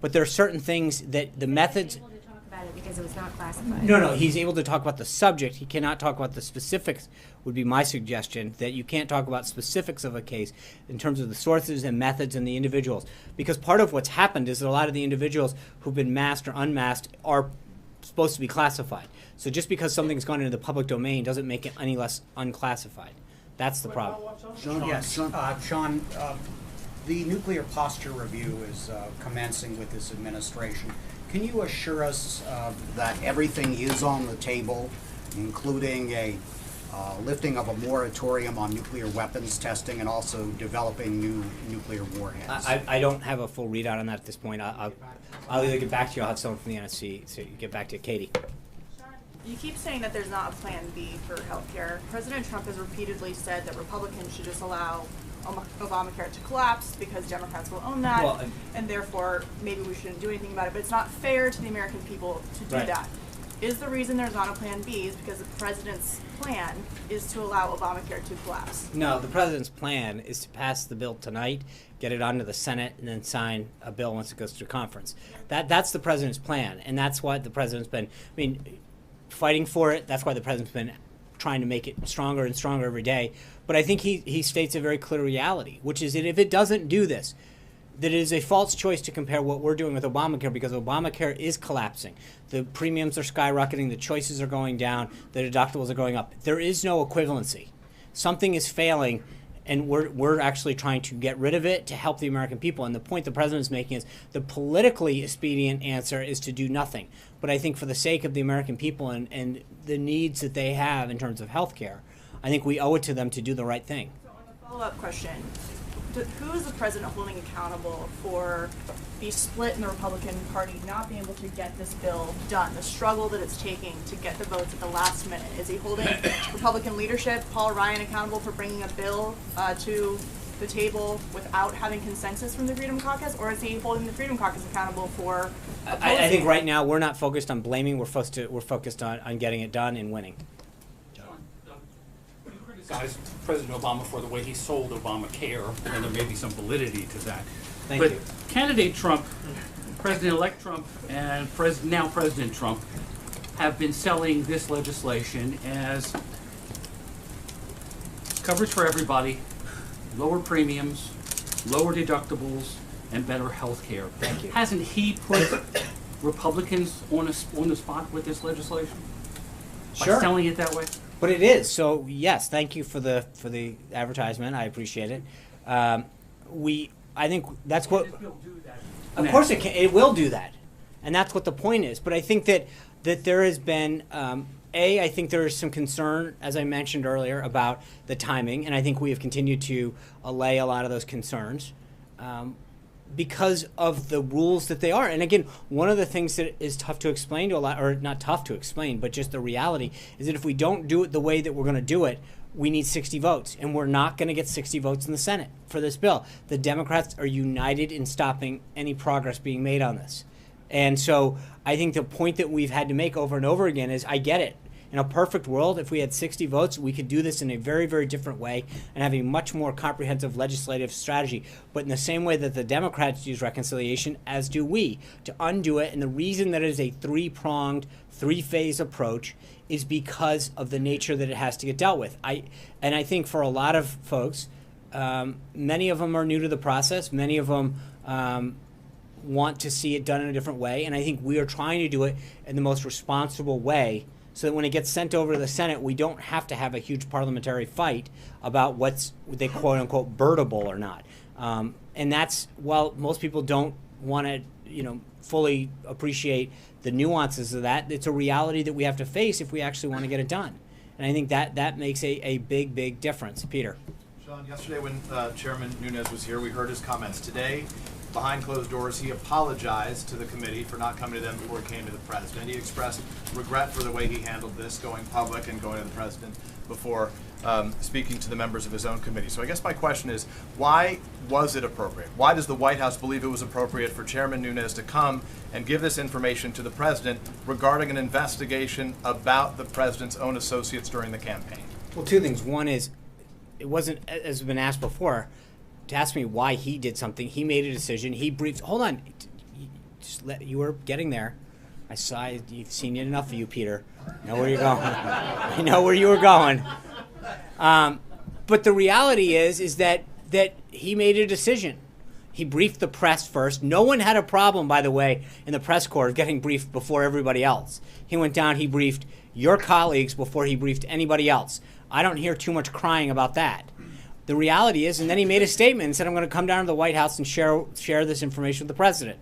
But there are certain things that the methods. Able to talk about it because it was not classified. No, he's able to talk about the subject. He cannot talk about the specifics. Would be my suggestion, that you can't talk about specifics of a case in terms of the sources and methods and the individuals. Because part of what's happened is that a lot of the individuals who've been masked or unmasked are supposed to be classified. So just because something's gone into the public domain doesn't make it any less unclassified. That's the problem. Sean, the nuclear posture review is commencing with this administration. Can you assure us that everything is on the table, including a lifting of a moratorium on nuclear weapons testing and also developing new nuclear warheads? I don't have a full readout on that at this point. I'll either get back to you or I'll have someone from the NSC. So you get back to Katie. You keep saying that there's not a plan B for healthcare. President Trump has repeatedly said that Republicans should just allow Obamacare to collapse because Democrats will own that, and therefore maybe we shouldn't do anything about it. But it's not fair to the American people to do that. Is the reason there's not a plan B is because the president's plan is to allow Obamacare to collapse? No, the president's plan is to pass the bill tonight, get it onto the Senate, and then sign a bill once it goes through conference. That's the president's plan, and that's what the president's been, fighting for it. That's why the president's been trying to make it stronger and stronger every day. But I think he states a very clear reality, which is that if it doesn't do this, that it is a false choice to compare what we're doing with Obamacare, because Obamacare is collapsing. The premiums are skyrocketing, the choices are going down, the deductibles are going up. There is no equivalency. Something is failing, and we're actually trying to get rid of it to help the American people. And the point the president's making is the politically expedient answer is to do nothing. But I think for the sake of the American people and the needs that they have in terms of health care, I think we owe it to them to do the right thing. So on the follow-up question, who is the president holding accountable for the split in the Republican Party not being able to get this bill done, the struggle that it's taking to get the votes at the last minute? Is he holding Republican leadership, Paul Ryan, accountable for bringing a bill to the table without having consensus from the Freedom Caucus, or is he holding the Freedom Caucus accountable for opposing? I think right now we're not focused on blaming. We're focused on getting it done and winning. Criticize President Obama for the way he sold Obamacare, and there may be some validity to that. Thank but you. Candidate Trump, President-elect Trump, and now President Trump have been selling this legislation as coverage for everybody, lower premiums, lower deductibles, and better health care. Thank you. Hasn't he put Republicans on the spot with this legislation? Sure. By selling it that way? But it is. So yes, thank you for the advertisement. I appreciate it. I think that's what. Of course it can. It will do that, and that's what the point is. But I think that there has been I think there is some concern, as I mentioned earlier, about the timing, and I think we have continued to allay a lot of those concerns because of the rules that they are. And again, one of the things that is tough to explain to a lot, or not tough to explain, but just the reality, is that if we don't do it the way that we're going to do it, we need 60 votes, and we're not going to get 60 votes in the Senate for this bill. The Democrats are united in stopping any progress being made on this. And so I think the point that we've had to make over and over again is, I get it. In a perfect world, if we had 60 votes, we could do this in a very, very different way and have a much more comprehensive legislative strategy. But in the same way that the Democrats use reconciliation, as do we, to undo it. And the reason that it is a three-pronged, three-phase approach is because of the nature that it has to get dealt with. I think for a lot of folks, many of them are new to the process. Many of them want to see it done in a different way. And I think we are trying to do it in the most responsible way, so that when it gets sent over to the Senate, we don't have to have a huge parliamentary fight about what's they quote unquote birdable or not. And that's, while most people don't want to, fully appreciate the nuances of that, it's a reality that we have to face if we actually want to get it done. And I think that makes a big, big difference. Peter. Sean, yesterday when Chairman Nunes was here, we heard his comments. Today, behind closed doors, he apologized to the committee for not coming to them before he came to the president. He expressed regret for the way he handled this, going public and going to the president before speaking to the members of his own committee. So I guess my question is, why was it appropriate? Why does the White House believe it was appropriate for Chairman Nunes to come and give this information to the president regarding an investigation about the president's own associates during the campaign? Well, two things. One is, it wasn't, as has been asked before, to ask me why he did something. He made a decision. He briefed. Hold on, you were getting there. I saw. You've seen enough of you, Peter. I know where you're going. I know where you were going. But the reality is that he made a decision. He briefed the press first. No one had a problem, by the way, in the press corps of getting briefed before everybody else. He went down. He briefed your colleagues before he briefed anybody else. I don't hear too much crying about that. The reality is, and then he made a statement and said, I'm going to come down to the White House and share this information with the president.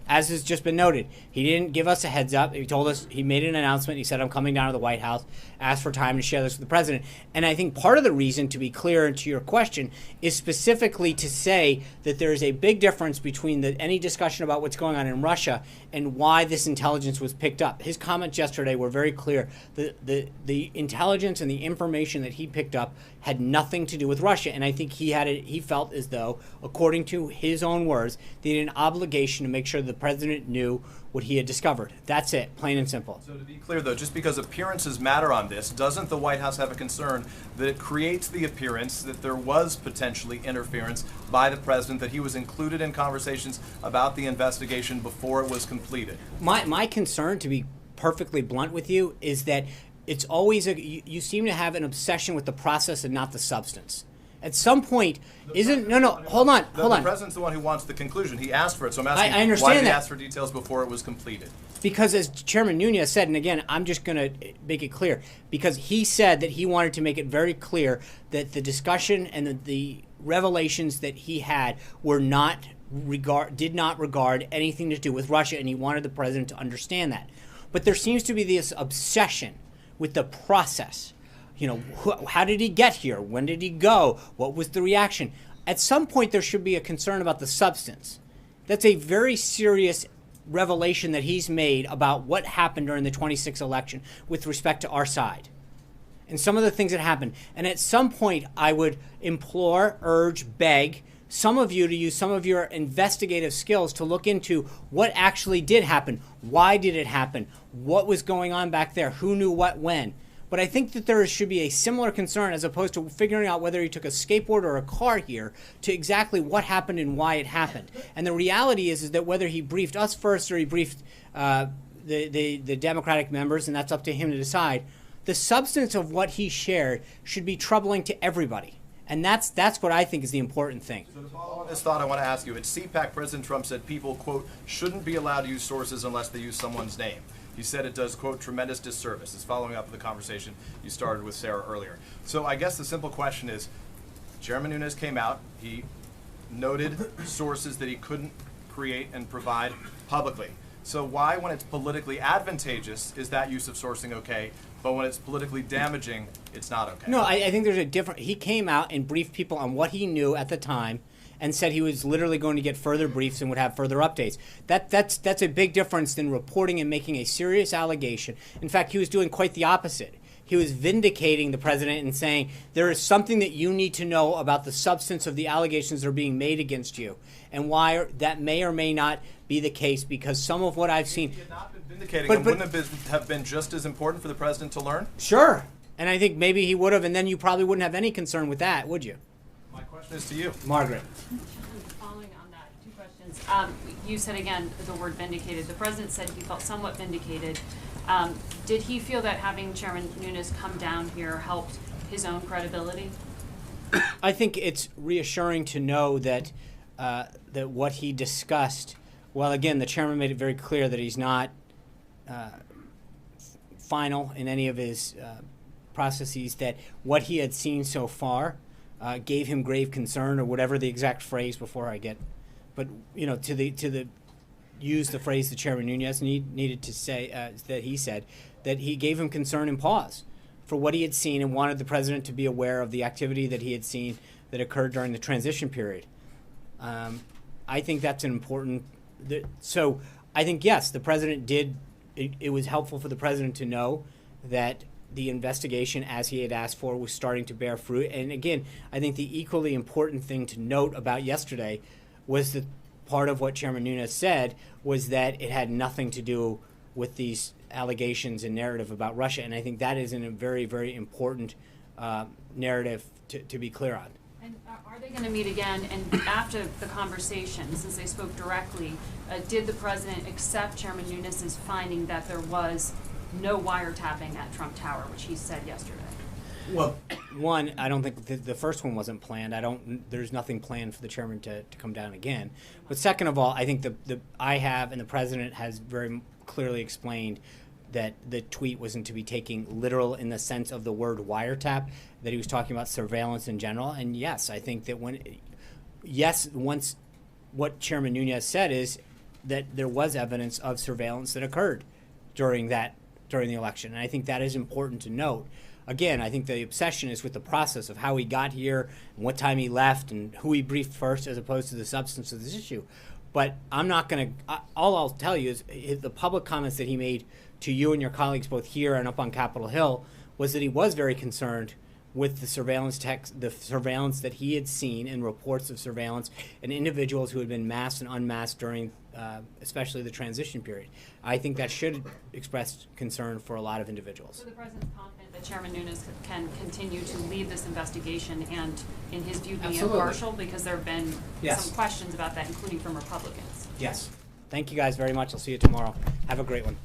As has just been noted, he didn't give us a heads up. He told us, he made an announcement. He said, I'm coming down to the White House, asked for time to share this with the president. And I think part of the reason, to be clear to your question, is specifically to say that there is a big difference between any discussion about what's going on in Russia and why this intelligence was picked up. His comments yesterday were very clear. The intelligence and the information that he picked up had nothing to do with Russia. And I think he felt as though, according to his own words, they had an obligation to make sure the president knew what he had discovered. That's it, plain and simple. So to be clear, though, just because appearances matter on this, doesn't the White House have a concern that it creates the appearance that there was potentially interference by the president, that he was included in conversations about the investigation before it was completed? My concern, to be perfectly blunt with you, is that it's always you seem to have an obsession with the process and not the substance. At some point, hold on. The president's the one who wants the conclusion. He asked for it, so I'm asking, I understand why did he that. ask for details before it was completed? Because as Chairman Nunes said, and again, I'm just going to make it clear, because he said that he wanted to make it very clear that the discussion and the revelations that he had did not regard anything to do with Russia, and he wanted the president to understand that. But there seems to be this obsession with the process. How did he get here? When did he go? What was the reaction? at some point there should be a concern about the substance. That's a very serious revelation that he's made about what happened during the 26th election with respect to our side and some of the things that happened. And at some point, I would implore, urge, beg some of you to use some of your investigative skills to look into what actually did happen. Why did it happen? What was going on back there? Who knew what when? But I think that there should be a similar concern as opposed to figuring out whether he took a skateboard or a car here to exactly what happened and why it happened. And the reality is that whether he briefed us first or he briefed the Democratic members, and that's up to him to decide, the substance of what he shared should be troubling to everybody. And that's what I think is the important thing. So to follow on this thought, I want to ask you, at CPAC, President Trump said people, quote, shouldn't be allowed to use sources unless they use someone's name. He said it does, quote, tremendous disservice. It's following up with the conversation you started with Sarah earlier. So I guess the simple question is, Chairman Nunes came out, he noted sources that he couldn't create and provide publicly. So why, when it's politically advantageous, is that use of sourcing okay, but when it's politically damaging, it's not okay? No, I think there's a different. He came out and briefed people on what he knew at the time, and said he was literally going to get further briefs and would have further updates. That's a big difference than reporting and making a serious allegation. In fact, he was doing quite the opposite. He was vindicating the president and saying there is something that you need to know about the substance of the allegations that are being made against you, and why that may or may not be the case, because some of what I've seen. If he had not been vindicating him, wouldn't it have been just as important for the president to learn? Sure. And I think maybe he would have, and then you probably wouldn't have any concern with that, would you? My question is to you. Margaret. Following on that, two questions. You said again the word vindicated. The president said he felt somewhat vindicated. Did he feel that having Chairman Nunes come down here helped his own credibility? I think it's reassuring to know that that what he discussed, well, again, the chairman made it very clear that he's not final in any of his processes, that what he had seen so far gave him grave concern, or whatever the exact phrase before I get, but you know, use the phrase that Chairman Nunes needed to say, that he said that he gave him concern and pause for what he had seen, and wanted the president to be aware of the activity that he had seen that occurred during the transition period. I think that's an important. So I think, yes, the president did. It was helpful for the president to know that the investigation, as he had asked for, was starting to bear fruit. And again, I think the equally important thing to note about yesterday was that part of what Chairman Nunes said was that it had nothing to do with these allegations and narrative about Russia. And I think that is a very, very important narrative to be clear on. And are they going to meet again? And after the conversation, since they spoke directly, did the president accept Chairman Nunes' finding that there was no wiretapping at Trump Tower, which he said yesterday? Well, one, I don't think the first one wasn't planned. There's nothing planned for the chairman to come down again. But second of all, I think I have, and the president has very clearly explained that the tweet wasn't to be taken literal in the sense of the word wiretap, that he was talking about surveillance in general. And yes, I think that once what Chairman Nunes said is that there was evidence of surveillance that occurred during the election. And I think that is important to note. Again, I think the obsession is with the process of how he got here and what time he left and who he briefed first, as opposed to the substance of this issue. But I'm not going to, all I'll tell you is the public comments that he made to you and your colleagues both here and up on Capitol Hill was that he was very concerned with the surveillance that he had seen in reports of surveillance and individuals who had been masked and unmasked during especially the transition period. I think that should express concern for a lot of individuals. So the president's confident that Chairman Nunes can continue to lead this investigation and, in his view, be Absolutely. impartial, because there have been Yes. some questions about that, including from Republicans. Yes. Thank you guys very much. I'll see you tomorrow. Have a great one.